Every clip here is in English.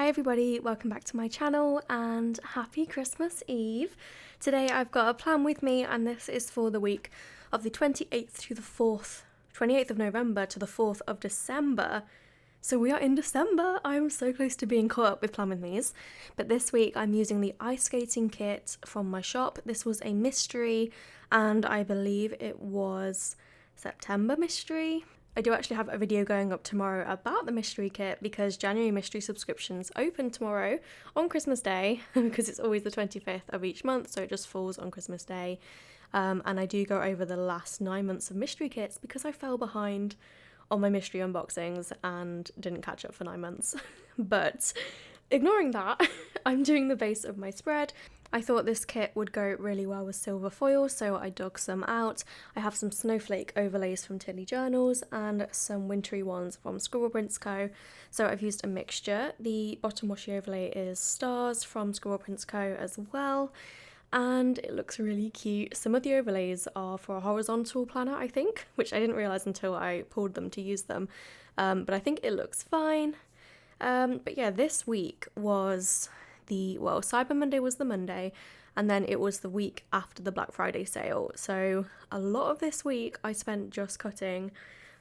Hi everybody, welcome back to my channel and happy Christmas Eve. Today I've got a plan with me and this is for the week of the 28th to the 4th, 28th of November to the 4th of December. So we are in December. I'm so close to being caught up with Plan With Me's. But this week I'm using the ice skating kit from my shop. This was a mystery and I believe it was September mystery. I do actually have a video going up tomorrow about the mystery kit because January mystery subscriptions open tomorrow on Christmas Day because it's always the 25th of each month, so it just falls on Christmas Day. And I do go over the last 9 months of mystery kits because I fell behind on my mystery unboxings and didn't catch up for 9 months. But ignoring that, I'm doing the base of my spread. I thought this kit would go really well with silver foil, so I dug some out. I have some snowflake overlays from Tilly Journals and some wintry ones from Scribble Prints Co. So I've used a mixture. The bottom washi overlay is stars from Scribble Prints Co. as well, and it looks really cute. Some of the overlays are for a horizontal planner, I think, which I didn't realise until I pulled them to use them, but I think it looks fine. But yeah, this week was Cyber Monday was the Monday, and then it was the week after the Black Friday sale. So a lot of this week I spent just cutting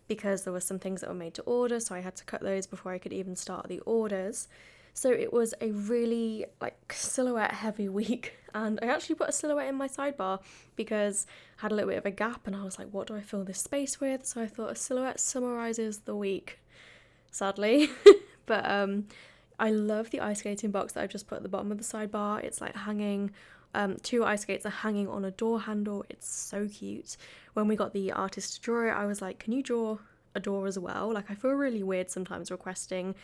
because there were some things that were made to order, so I had to cut those before I could even start the orders. So it was a really silhouette heavy week, and I actually put a silhouette in my sidebar because I had a little bit of a gap and I was like, what do I fill this space with? So I thought a silhouette summarises the week, sadly. But I love the ice skating box that I've just put at the bottom of the sidebar. It's like hanging, 2 ice skates are hanging on a door handle. It's so cute. When we got the artist to draw it, I was like, can you draw a door as well? I feel really weird sometimes requesting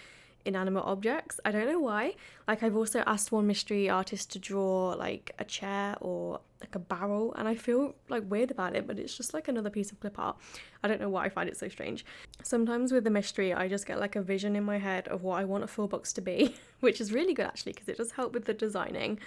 inanimate objects. I don't know why. I've also asked one mystery artist to draw a chair or a barrel, and I feel weird about it, but it's just another piece of clip art. I don't know why I find it so strange. Sometimes with the mystery I just get a vision in my head of what I want a full box to be, which is really good actually because it does help with the designing.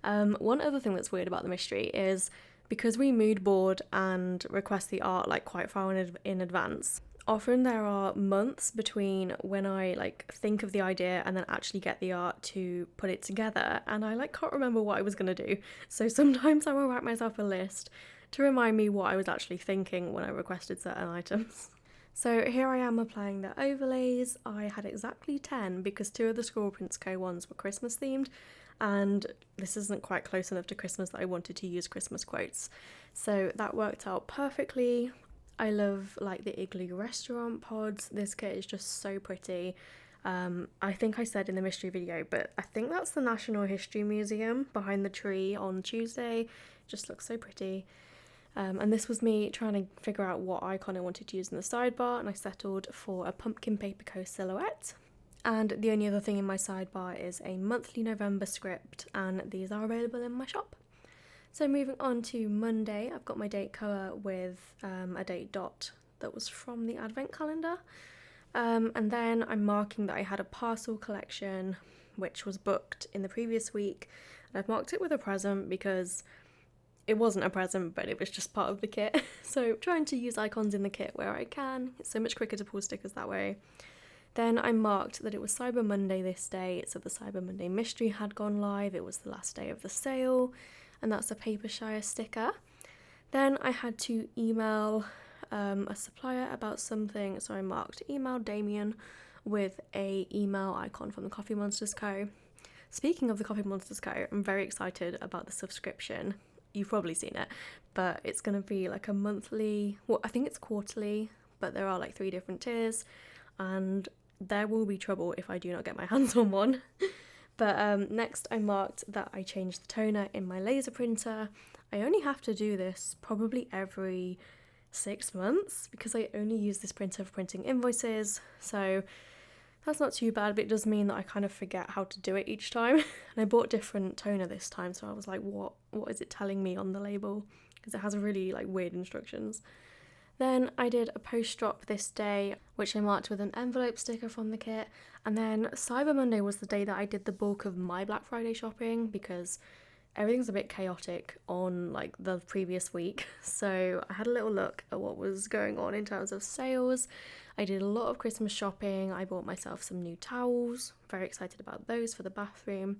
One other thing that's weird about the mystery is because we mood board and request the art quite far in advance. Often there are months between when I think of the idea and then actually get the art to put it together, and I can't remember what I was gonna do. So sometimes I will write myself a list to remind me what I was actually thinking when I requested certain items. So here I am applying the overlays. I had exactly 10 because 2 of the Scribble Prints Co ones were Christmas themed, and this isn't quite close enough to Christmas that I wanted to use Christmas quotes. So that worked out perfectly. I love the igloo restaurant pods. This kit is just so pretty. I think I said in the mystery video, but I think that's the National History Museum behind the tree on Tuesday. Just looks so pretty. And this was me trying to figure out what icon I wanted to use in the sidebar, and I settled for a pumpkin paper co silhouette. And the only other thing in my sidebar is a monthly November script, and these are available in my shop. So moving on to Monday, I've got my date cover with a date dot that was from the advent calendar. And then I'm marking that I had a parcel collection which was booked in the previous week. And I've marked it with a present because it wasn't a present, but it was just part of the kit. So trying to use icons in the kit where I can. It's so much quicker to pull stickers that way. Then I marked that it was Cyber Monday this day, so the Cyber Monday mystery had gone live. It was the last day of the sale, and that's a Papershire sticker. Then I had to email a supplier about something, so I marked email Damien with a email icon from the Coffee Monsters Co. Speaking of the Coffee Monsters Co, I'm very excited about the subscription. You've probably seen it, but it's going to be a monthly, I think it's quarterly, but there are 3 different tiers, and there will be trouble if I do not get my hands on one. But next I marked that I changed the toner in my laser printer. I only have to do this probably every 6 months because I only use this printer for printing invoices, so that's not too bad, but it does mean that I kind of forget how to do it each time. And I bought different toner this time, so I was like, what is it telling me on the label? Because it has really weird instructions. Then I did a post drop this day, which I marked with an envelope sticker from the kit. And then Cyber Monday was the day that I did the bulk of my Black Friday shopping because everything's a bit chaotic on like the previous week. So I had a little look at what was going on in terms of sales. I did a lot of Christmas shopping. I bought myself some new towels. Very excited about those for the bathroom.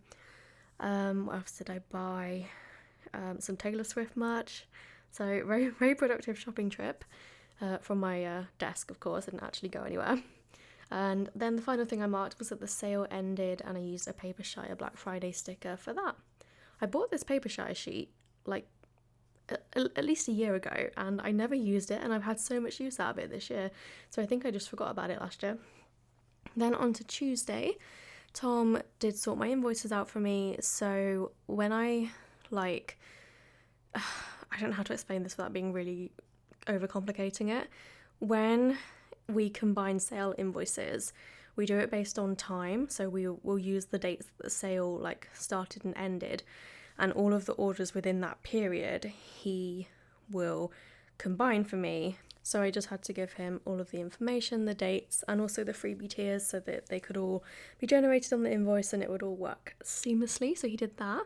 What else did I buy? Some Taylor Swift merch. So very, very productive shopping trip from my desk, of course. I didn't actually go anywhere. And then the final thing I marked was that the sale ended and I used a Paper Shire Black Friday sticker for that. I bought this Paper Shire sheet like at least a year ago and I never used it, and I've had so much use out of it this year. So I think I just forgot about it last year. Then on to Tuesday, Tom did sort my invoices out for me. So when I don't know how to explain this without being really overcomplicating it. When we combine sale invoices, we do it based on time. So we'll use the dates that the sale like started and ended, and all of the orders within that period he will combine for me. So I just had to give him all of the information, the dates, and also the freebie tiers so that they could all be generated on the invoice and it would all work seamlessly. So he did that.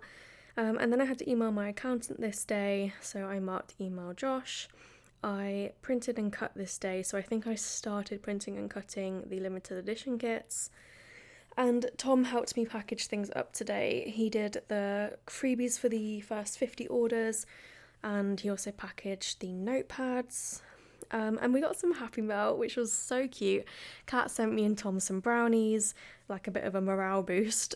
And then I had to email my accountant this day. So I marked email Josh. I printed and cut this day. So I think I started printing and cutting the limited edition kits. And Tom helped me package things up today. He did the freebies for the first 50 orders, and he also packaged the notepads. And we got some Happy Mail, which was so cute. Kat sent me and Tom some brownies, like a bit of a morale boost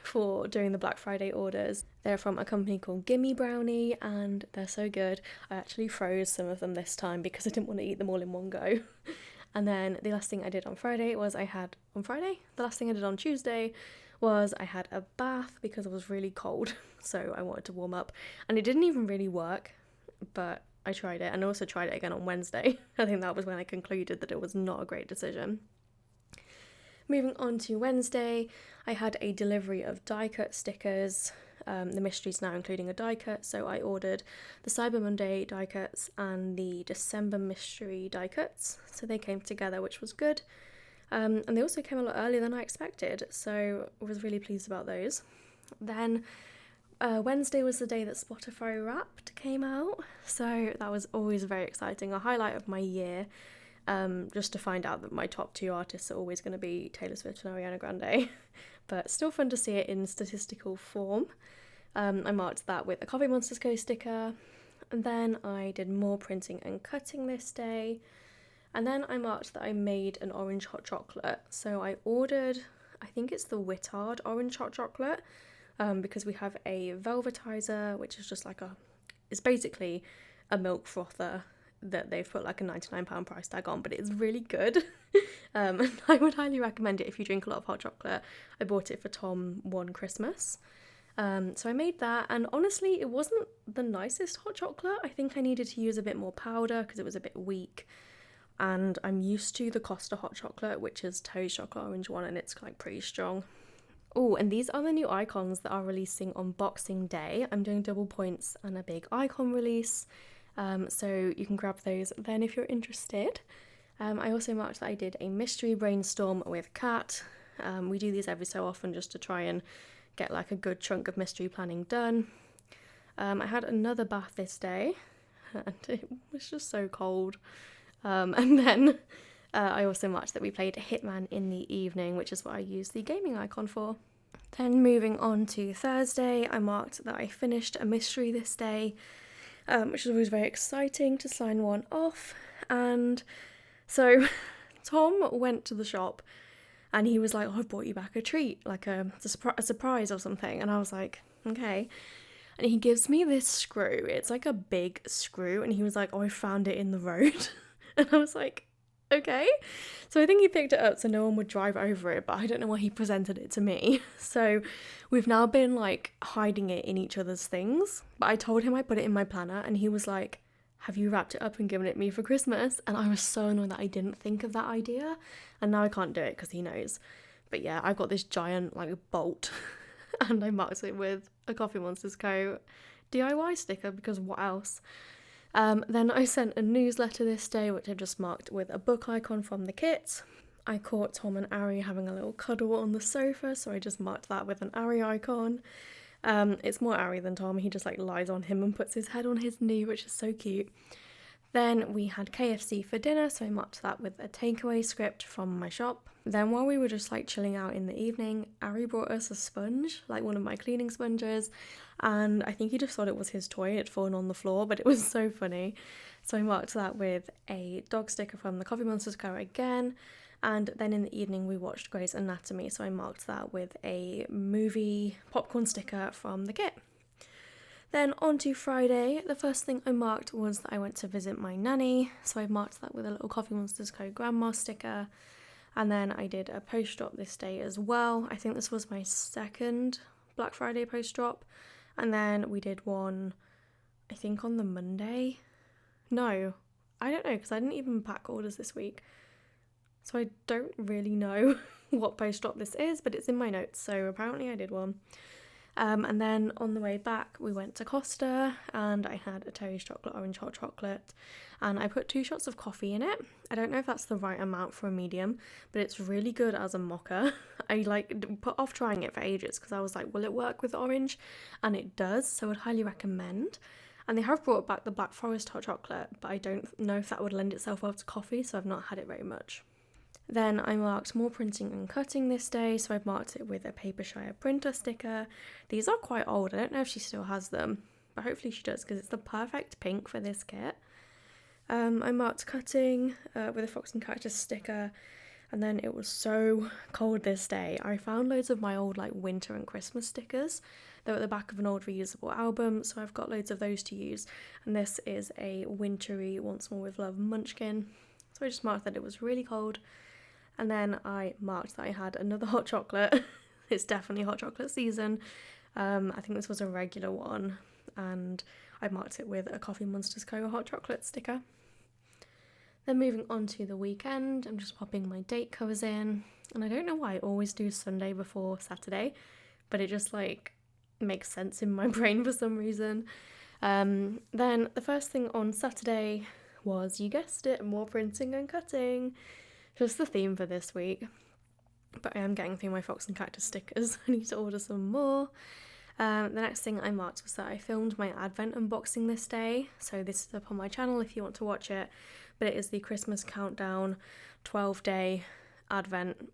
for doing the Black Friday orders. They're from a company called Gimme Brownie, and they're so good. I actually froze some of them this time because I didn't want to eat them all in one go. And then the last thing I did on Friday was the last thing I did on Tuesday was I had a bath because it was really cold, so I wanted to warm up. And it didn't even really work, but I tried it, and I also tried it again on Wednesday. I think that was when I concluded that it was not a great decision. Moving on to Wednesday, I had a delivery of die cut stickers. The mystery's now including a die cut, so I ordered the Cyber Monday die cuts and the December mystery die cuts, so they came together, which was good. And they also came a lot earlier than I expected, so I was really pleased about those. Then Wednesday was the day that Spotify Wrapped came out, so that was always very exciting, a highlight of my year, just to find out that my top two artists are always going to be Taylor Swift and Ariana Grande, but still fun to see it in statistical form. I marked that with a Coffee Monsters Co sticker, and then I did more printing and cutting this day, and then I marked that I made an orange hot chocolate. So I ordered, I think it's the Wittard orange hot chocolate, because we have a velvetizer, which is just like it's basically a milk frother that they've put like a £99 price tag on, but it's really good. And I would highly recommend it if you drink a lot of hot chocolate. I bought it for Tom one Christmas. So I made that, and honestly it wasn't the nicest hot chocolate. I think I needed to use a bit more powder because it was a bit weak, and I'm used to the Costa hot chocolate, which is Terry's chocolate orange one, and it's like pretty strong. Oh, and these are the new icons that are releasing on Boxing Day. I'm doing double points and a big icon release, so you can grab those then if you're interested. I also marked that I did a mystery brainstorm with Kat. We do these every so often just to try and get like a good chunk of mystery planning done. I had another bath this day, and it was just so cold. And then I also marked that we played Hitman in the evening, which is what I used the gaming icon for. Then moving on to Thursday, I marked that I finished a mystery this day, which was always very exciting to sign one off. And so Tom went to the shop and he was like, oh, I've bought you back a treat, like a surprise or something. And I was like, okay. And he gives me this screw. It's like a big screw. And he was like, oh, I found it in the road. And I was like, okay. So I think he picked it up so no one would drive over it, but I don't know why he presented it to me. So we've now been like hiding it in each other's things. But I told him I put it in my planner, and he was like, have you wrapped it up and given it me for Christmas? And I was so annoyed that I didn't think of that idea, and now I can't do it because he knows. But yeah, I've got this giant like bolt and I marked it with a Coffee Monsters Co DIY sticker because what else? Then I sent a newsletter this day, which I just marked with a book icon from the kit. I caught Tom and Ari having a little cuddle on the sofa, so I just marked that with an Ari icon. It's more Ari than Tom. He just like lies on him and puts his head on his knee, which is so cute. Then we had KFC for dinner, so I marked that with a takeaway script from my shop. Then while we were just like chilling out in the evening, Ari brought us a sponge, like one of my cleaning sponges, and I think he just thought it was his toy. It had fallen on the floor, but it was so funny. So I marked that with a dog sticker from the Coffee Monsters Co again. And then in the evening we watched Grey's Anatomy, so I marked that with a movie popcorn sticker from the kit. Then on to Friday, the first thing I marked was that I went to visit my nanny, so I marked that with a little Coffee Monsters Co grandma sticker. And then I did a post drop this day as well. I think this was my second Black Friday post drop. And then we did one, I think on the Monday. No, I don't know, because I didn't even pack orders this week. So I don't really know what post drop this is, but it's in my notes, so apparently I did one. And then on the way back, we went to Costa and I had a Terry's chocolate orange hot chocolate and I put 2 shots of coffee in it. I don't know if that's the right amount for a medium, but it's really good as a mocha. I like put off trying it for ages because I was like, will it work with orange? And it does, so I'd highly recommend. And they have brought back the Black Forest hot chocolate, but I don't know if that would lend itself well to coffee, so I've not had it very much. Then I marked more printing and cutting this day, so I've marked it with a Papershire printer sticker. These are quite old, I don't know if she still has them, but hopefully she does because it's the perfect pink for this kit. I marked cutting with a Fox and Cactus sticker, and then it was so cold this day. I found loads of my old like winter and Christmas stickers. They're at the back of an old reusable album, so I've got loads of those to use. And this is a wintry Once More With Love munchkin. So I just marked that it was really cold. And then I marked that I had another hot chocolate. It's definitely hot chocolate season. I think this was a regular one. And I marked it with a Coffee Monsters Co hot chocolate sticker. Then moving on to the weekend, I'm just popping my date covers in. And I don't know why I always do Sunday before Saturday, but it just like makes sense in my brain for some reason. Then the first thing on Saturday was, you guessed it, more printing and cutting. Just the theme for this week. But I am getting through my Fox and Cactus stickers. I need to order some more. The next thing I marked was that I filmed my Advent unboxing this day. So this is up on my channel if you want to watch it. But it is the Christmas Countdown 12-day Advent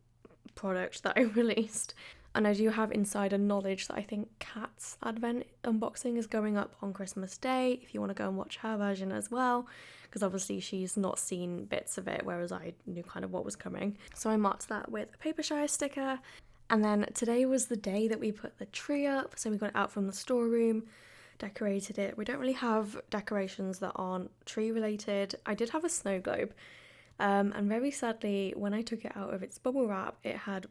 product that I released. And I do have insider knowledge that I think Kat's Advent unboxing is going up on Christmas Day, if you want to go and watch her version as well, because obviously she's not seen bits of it, whereas I knew kind of what was coming. So I marked that with a Papershire sticker. And then today was the day that we put the tree up, so we got it out from the storeroom, decorated it. We don't really have decorations that aren't tree related. I did have a snow globe, and very sadly, when I took it out of its bubble wrap, it had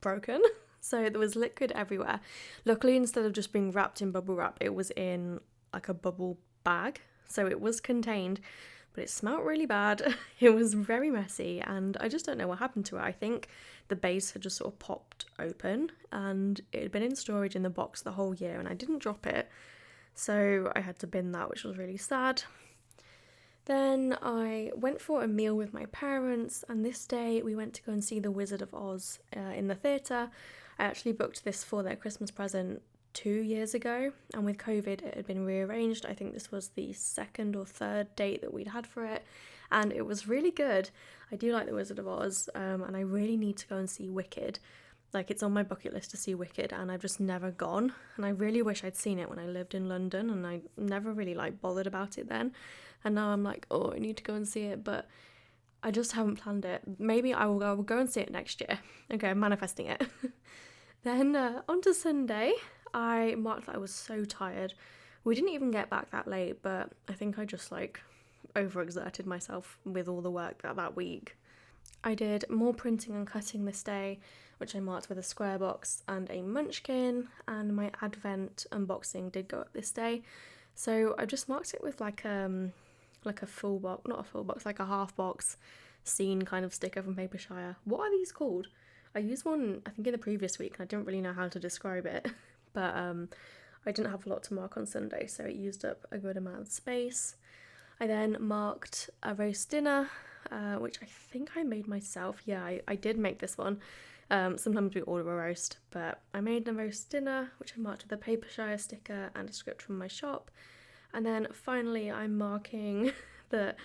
broken. So there was liquid everywhere. Luckily, instead of just being wrapped in bubble wrap, it was in like a bubble bag. So it was contained, but it smelled really bad. It was very messy and I just don't know what happened to it. I think the base had just sort of popped open and it had been in storage in the box the whole year and I didn't drop it. So I had to bin that, which was really sad. Then I went for a meal with my parents, and this day we went to go and see The Wizard of Oz in the theatre. I actually booked this for their Christmas present 2 years ago, and with COVID it had been rearranged. I think this was the 2nd or 3rd date that we'd had for it, and it was really good. I do like The Wizard of Oz, and I really need to go and see Wicked. Like, it's on my bucket list to see Wicked, and I've just never gone, and I really wish I'd seen it when I lived in London, and I never really like bothered about it then. And now I'm like, oh, I need to go and see it, but I just haven't planned it. Maybe I will go and see it next year. Okay, I'm manifesting it. Then on to Sunday, I marked that I was so tired. We didn't even get back that late, but I think I just like overexerted myself with all the work that week. I did more printing and cutting this day, which I marked with a square box and a munchkin, and my Advent unboxing did go up this day. So I just marked it with like a full box, not a full box, like a half box scene kind of sticker from Papershire. What are these called? I used one, I think, in the previous week and I didn't really know how to describe it, but I didn't have a lot to mark on Sunday, so it used up a good amount of space. I then marked a roast dinner, which I think I made myself. Yeah, I did make this one. Sometimes we order a roast, but I made a roast dinner, which I marked with a paper shire sticker and a script from my shop. And then finally, I'm marking that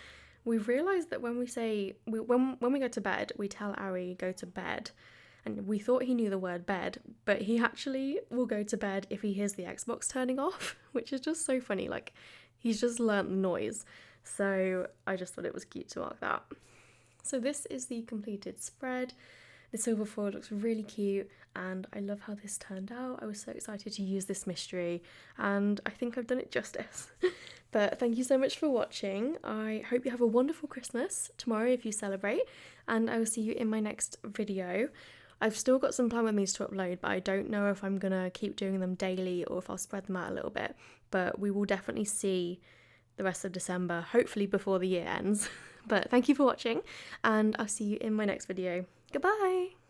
we've realised that when we say, when we go to bed, we tell Ari go to bed. And we thought he knew the word bed, but he actually will go to bed if he hears the Xbox turning off, which is just so funny. Like, he's just learnt the noise. So I just thought it was cute to mark that. So this is the completed spread. The silver foil looks really cute and I love how this turned out. I was so excited to use this mystery and I think I've done it justice. But thank you so much for watching. I hope you have a wonderful Christmas tomorrow if you celebrate, and I will see you in my next video. I've still got some plan with these to upload, but I don't know if I'm gonna keep doing them daily or if I'll spread them out a little bit. But we will definitely see the rest of December, hopefully before the year ends. But thank you for watching and I'll see you in my next video. Goodbye!